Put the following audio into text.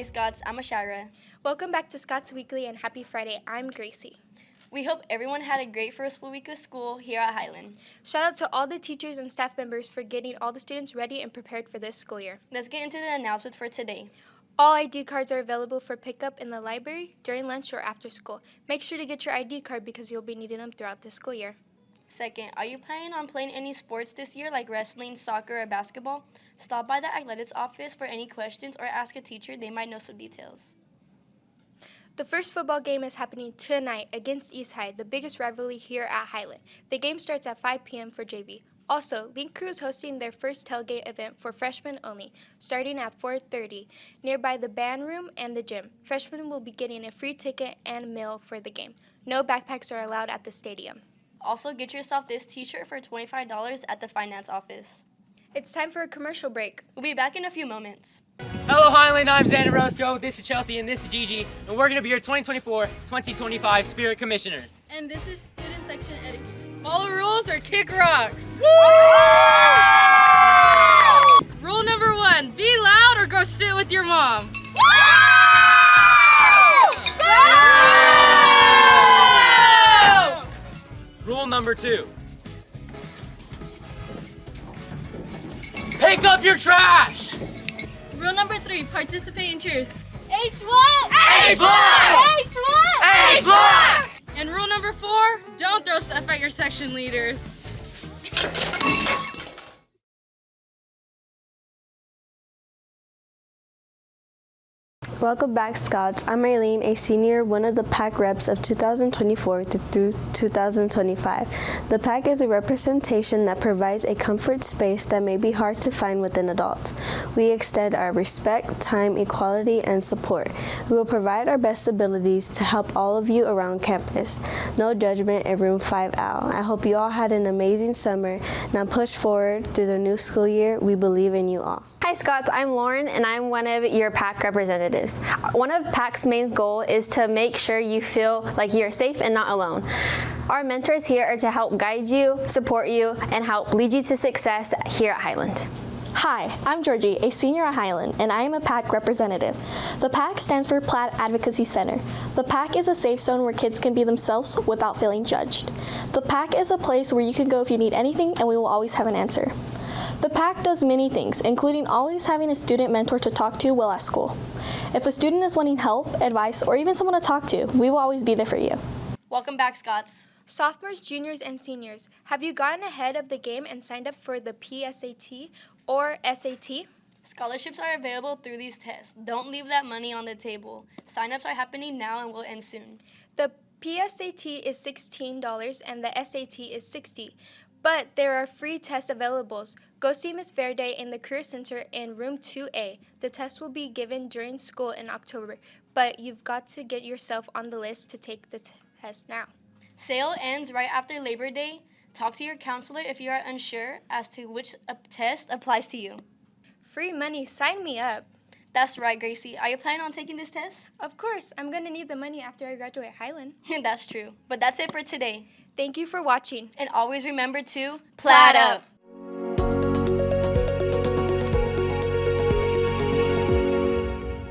Scots, I'm Ashira. Welcome back to Scots Weekly and happy Friday. I'm Gracie. We hope everyone had a great first full week of school here at Highland. Shout out to all the teachers and staff members for getting all the students ready and prepared for this school year. Let's get into the announcements for today. All ID cards are available for pickup in the library, during lunch, or after school. Make sure to get your ID card because you'll be needing them throughout the school year. Second, are you planning on playing any sports this year like wrestling, soccer, or basketball? Stop by the athletics office for any questions or ask a teacher. They might know some details. The first football game is happening tonight against East High, the biggest rivalry here at Highland. The game starts at 5 p.m. for JV. Also, Link Crew is hosting their first tailgate event for freshmen only, starting at 4:30, nearby the band room and the gym. Freshmen will be getting a free ticket and meal for the game. No backpacks are allowed at the stadium. Also, get yourself this t-shirt for $25 at the finance office. It's time for a commercial break. We'll be back in a few moments. Hello Highland, I'm Xander Roscoe, this is Chelsea, and this is Gigi, and we're going to be your 2024-2025 Spirit Commissioners. And this is student section etiquette. Follow rules or kick rocks. Rule number 1, be loud or go sit with your mom. Rule number 2. Pick up your trash! Rule number 3, participate in cheers. H what? H block! H what? H block! And rule number 4, don't throw stuff at your section leaders. Welcome back, Scots. I'm Marlene, a senior, one of the PAC reps of 2024 through 2025. The PAC is a representation that provides a comfort space that may be hard to find within adults. We extend our respect, time, equality, and support. We will provide our best abilities to help all of you around campus. No judgment in room 5L. I hope you all had an amazing summer. Now push forward through the new school year. We believe in you all. Hi Scots, I'm Lauren and I'm one of your PAC representatives. One of PAC's main goal is to make sure you feel like you're safe and not alone. Our mentors here are to help guide you, support you, and help lead you to success here at Highland. Hi, I'm Georgie, a senior at Highland, and I am a PAC representative. The PAC stands for Plaid Advocacy Center. The PAC is a safe zone where kids can be themselves without feeling judged. The PAC is a place where you can go if you need anything, and we will always have an answer. The PAC does many things, including always having a student mentor to talk to while at school. If a student is wanting help, advice, or even someone to talk to, we will always be there for you. Welcome back, Scots. Sophomores, juniors, and seniors, have you gotten ahead of the game and signed up for the PSAT or SAT? Scholarships are available through these tests. Don't leave that money on the table. Sign-ups are happening now and will end soon. The PSAT is $16 and the SAT is $60. But there are free tests available. Go see Ms. Verde in the Career Center in room 2A. The test will be given during school in October, but you've got to get yourself on the list to take the test now. Sale ends right after Labor Day. Talk to your counselor if you are unsure as to which test applies to you. Free money, sign me up. That's right, Gracie. Are you planning on taking this test? Of course, I'm going to need the money after I graduate Highland. That's true. But that's it for today. Thank you for watching. And always remember to plaid up.